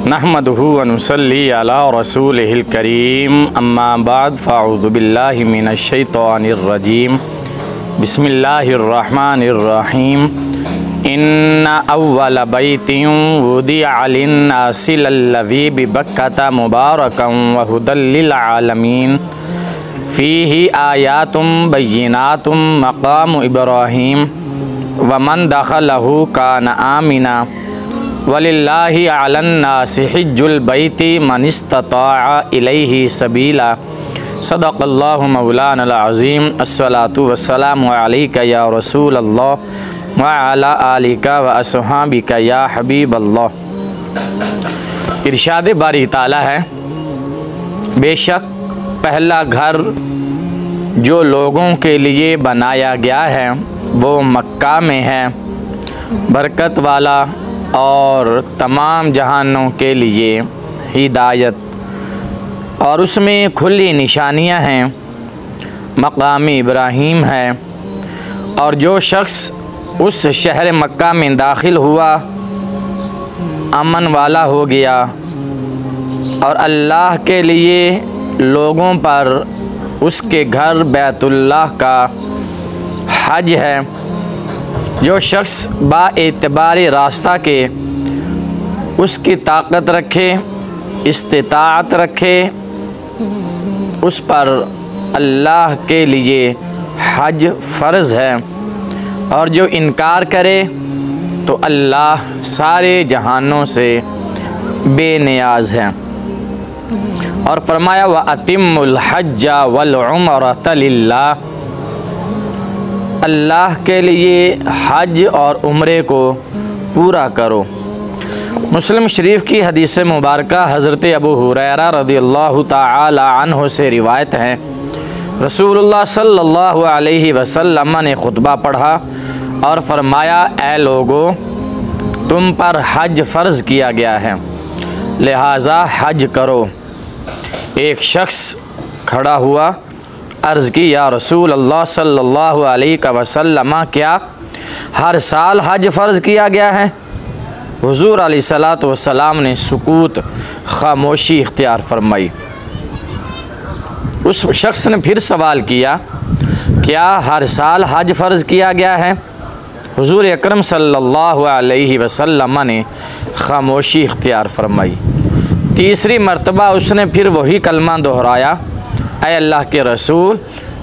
नहमदुहु व नुसल्ली अला रसूलिहिल करीम अम्मा बाद फ़अऊज़ु बिल्लाहि मिनश शैतानिर रजीम बिस्मिल्लाहिर रहमानिर रहीम इन्ना अव्वल बैतिन वुदिअ लिन्नासि लल्लज़ी बिबक्कता मुबारकन व हुदल लिल आलमीन फ़ीहि आयातुम बय्यिनातुम मक़ामु इब्राहीम व मन दख़लहु कान आमिना वलिल्लाहि अलन्नासि हिज्जुल बैति मन इस्तताअ इलैहि सबीला सदक़ल्लाहु मौलानल अज़ीम। अस्सलातु वस्सलामु अलैका या रसूलल्लाह व अला आलिका व अस्हाबिका या हबीबल्लाह। इरशाद बारी ताला है, बेशक पहला घर जो लोगों के लिए बनाया गया है वो मक्का में है, बरकत वाला और तमाम जहानों के लिए हिदायत, और उसमें खुली निशानियां हैं, मकाम इब्राहीम है। और जो शख्स उस शहर मक्का में दाखिल हुआ अमन वाला हो गया। और अल्लाह के लिए लोगों पर उसके घर बैतुल्लाह का हज है। जो शख्स बाएतबारी रास्ता के उसकी ताकत रखे, इस्तिताअत रखे, उस पर अल्लाह के लिए हज फ़र्ज़ है। और जो इनकार करे तो अल्लाह सारे जहानों से बेनियाज है। और फरमाया व अतिम्मुल हज्ज वल उम्रत लिल्लाह, अल्लाह के लिए हज और उम्रे को पूरा करो। मुस्लिम शरीफ की हदीस मुबारका हज़रत अबू हुरैरा रज़ियल्लाहु ताला अन्हु से रिवायत है, रसूलुल्लाह सल्लल्लाहु अलैहि वसल्लम ने खुतबा पढ़ा और फरमाया, ए लोगो, तुम पर हज फ़र्ज़ किया गया है, लिहाजा हज करो। एक शख्स खड़ा हुआ, अर्ज़ की, या रसूल अल्लाह सल्लल्लाहु अलैहि वसल्लम, क्या हर साल हज फ़र्ज़ किया गया है? हुज़ूर अलैहिस्सलातु वस्सलाम ने सुकूत, खामोशी इख्तियार फरमाई। उस शख्स ने फिर सवाल किया, क्या हर साल हज फ़र्ज़ किया गया है? हुज़ूर अकरम सल्लल्लाहु अलैहि वसल्लम ने खामोशी इख्तियार फरमाई। तीसरी मर्तबा उसने फिर वही कलमा दोहराया, ऐ अल्लाह के रसूल,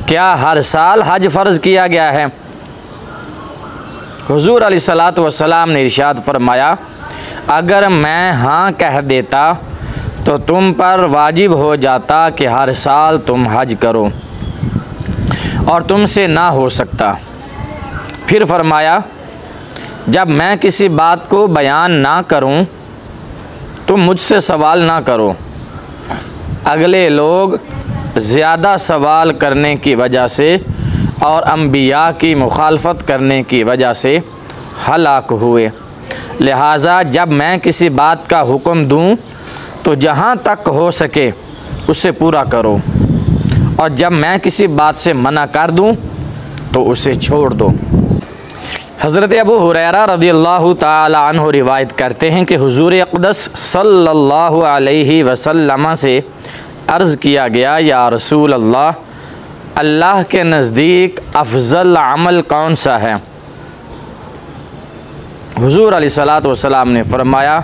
क्या हर साल हज फ़र्ज़ किया गया है? हुज़ूर अलैहिस्सलातु वस्सलाम ने इरशाद फरमाया, अगर मैं हाँ कह देता तो तुम पर वाजिब हो जाता कि हर साल तुम हज करो, और तुमसे ना हो सकता। फिर फरमाया, जब मैं किसी बात को बयान ना करूं तुम मुझसे सवाल ना करो। अगले लोग ज़्यादा सवाल करने की वजह से और अम्बिया की मुखालफत करने की वजह से हलाक हुए। लिहाजा जब मैं किसी बात का हुक्म दूं तो जहां तक हो सके उसे पूरा करो, और जब मैं किसी बात से मना कर दूं तो उसे छोड़ दो। हज़रत अबू हुरैरा रज़ियल्लाहु ताला अन्हु रिवायत करते हैं कि हुज़ूर अक़दस सल्लल्लाहु अलैहि वसल्लम से अर्ज़ किया गया, या रसूल अल्लाह, अल्लाह के नज़दीक अफ़ज़ल अमल कौन सा है? हुज़ूर अलैहिस्सलातु वस्सलाम ने फरमाया,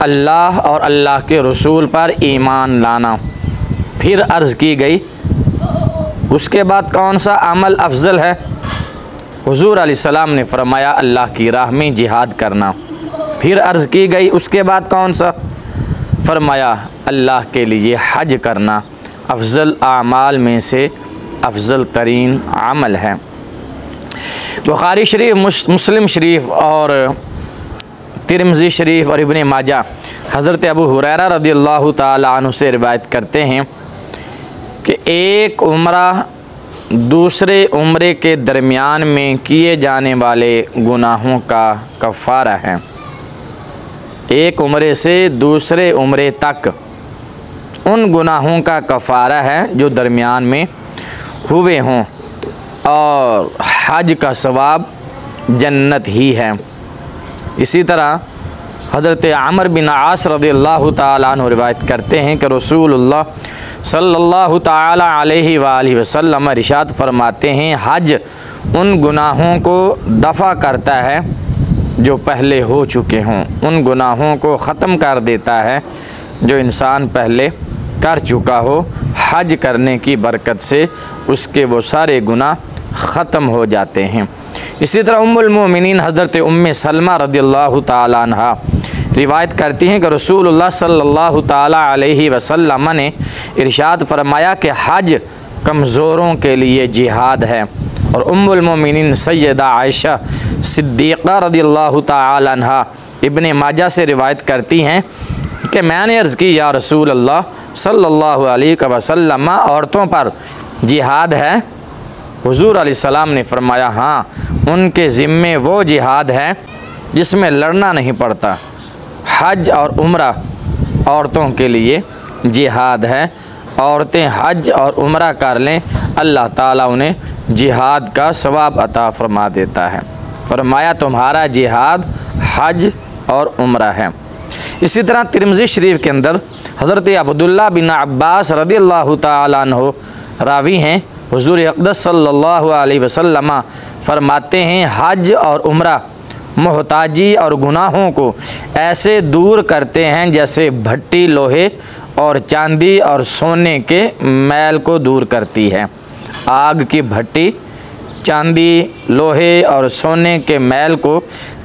अल्लाह और अल्लाह के रसूल पर ईमान लाना। फिर अर्ज़ की गई, उसके बाद कौन सा अमल अफ़ज़ल है? हुज़ूर अलैहिस्सलाम ने फरमाया, अल्लाह की राह में जिहाद करना। फिर अर्ज़ की गई, उसके बाद कौन सा? फरमाया, अल्लाह के लिए हज करना अफ़ज़ल आमाल में से अफ़ज़ल तरीन अमल है। बुखारी शरीफ, मुस्लिम शरीफ और तिरमिज़ी शरीफ और इब्न माजा हज़रत अबू हुरैरा रज़ियल्लाहु ताला अन्हु से रिवायत करते हैं कि एक उम्रा दूसरे उम्रे के दरमियान में किए जाने वाले गुनाहों का कफ़ारा है। एक उम्रे से दूसरे उम्रे तक उन गुनाहों का कफ़ारा है जो दरमियान में हुए हों, और हज का सवाब जन्नत ही है। इसी तरह हज़रत अमर बिन आस रज़ियल्लाहु ताला अन्हु रिवायत करते हैं कि रसूलुल्लाह सल्लल्लाहु ताला अलैहि वालैहि वसल्लम इरशाद फरमाते हैं, हज उन गुनाहों को दफ़ा करता है जो पहले हो चुके हों, उन गुनाहों को ख़त्म कर देता है जो इंसान पहले कर चुका हो। हज करने की बरकत से उसके वो सारे गुनाह ख़त्म हो जाते हैं। इसी तरह उम्मुल मोमिनीन हज़रत उम्मे सलमा रज़ियल्लाहु ताला अन्हा रिवायत करती हैं कि रसूलुल्लाह सल्लल्लाहु ताला अलैहि वसल्लम ने इरशाद फरमाया कि हज कमज़ोरों के लिए जिहाद है। और उम्मुल मोमिनीन सैयदा आयशा सिद्दीक़ा रज़ियल्लाहु ताला अन्हा इब्ने माजा से रिवायत करती हैं कि मैंने अर्ज़ की, या रसूल अल्लाह सल्लल्लाहु अलैहि वसल्लम, औरतों पर जिहाद है? हुज़ूर अलैहिस्सलाम ने फरमाया, हाँ, उनके ज़िम्मे वो जिहाद है जिसमें लड़ना नहीं पड़ता। हज और उम्रा औरतों के लिए जिहाद है। औरतें हज और उम्रा कर लें, अल्लाह ताला उन्हें जिहाद का सवाब अता फरमा देता है। फरमाया तुम्हारा जिहाद हज और उम्रा है। इसी तरह तिरमिज़ी शरीफ के अंदर हज़रत अब्दुल्लाह बिन अब्बास रज़ियल्लाहु ताला अन्हु रावी हैं, हुज़ूर अक़दस सल्लल्लाहु अलैहि वसल्लम फरमाते हैं, हज और उम्रा मोहताजी और गुनाहों को ऐसे दूर करते हैं जैसे भट्टी लोहे और चांदी और सोने के मैल को दूर करती है। आग की भट्टी चांदी, लोहे और सोने के मैल को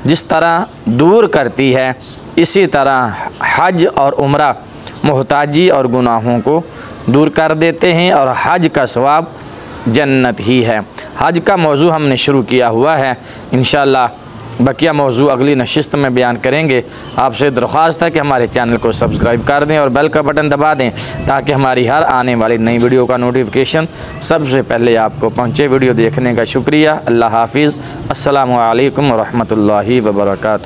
जिस तरह दूर करती है, इसी तरह हज और उम्रा मोहताजी और गुनाहों को दूर कर देते हैं। और हज का सवाब जन्नत ही है। हज का मौजू हमने शुरू किया हुआ है, इंशाअल्लाह बकिया मौजू अगली नशिस्त में बयान करेंगे। आपसे दरख्वास्त है कि हमारे चैनल को सब्सक्राइब कर दें और बेल का बटन दबा दें ताकि हमारी हर आने वाली नई वीडियो का नोटिफिकेशन सबसे पहले आपको पहुंचे। वीडियो देखने का शुक्रिया। अल्लाह हाफिज़। अस्सलामु अलैकुम व रहमतुल्लाहि व बरकातुहू।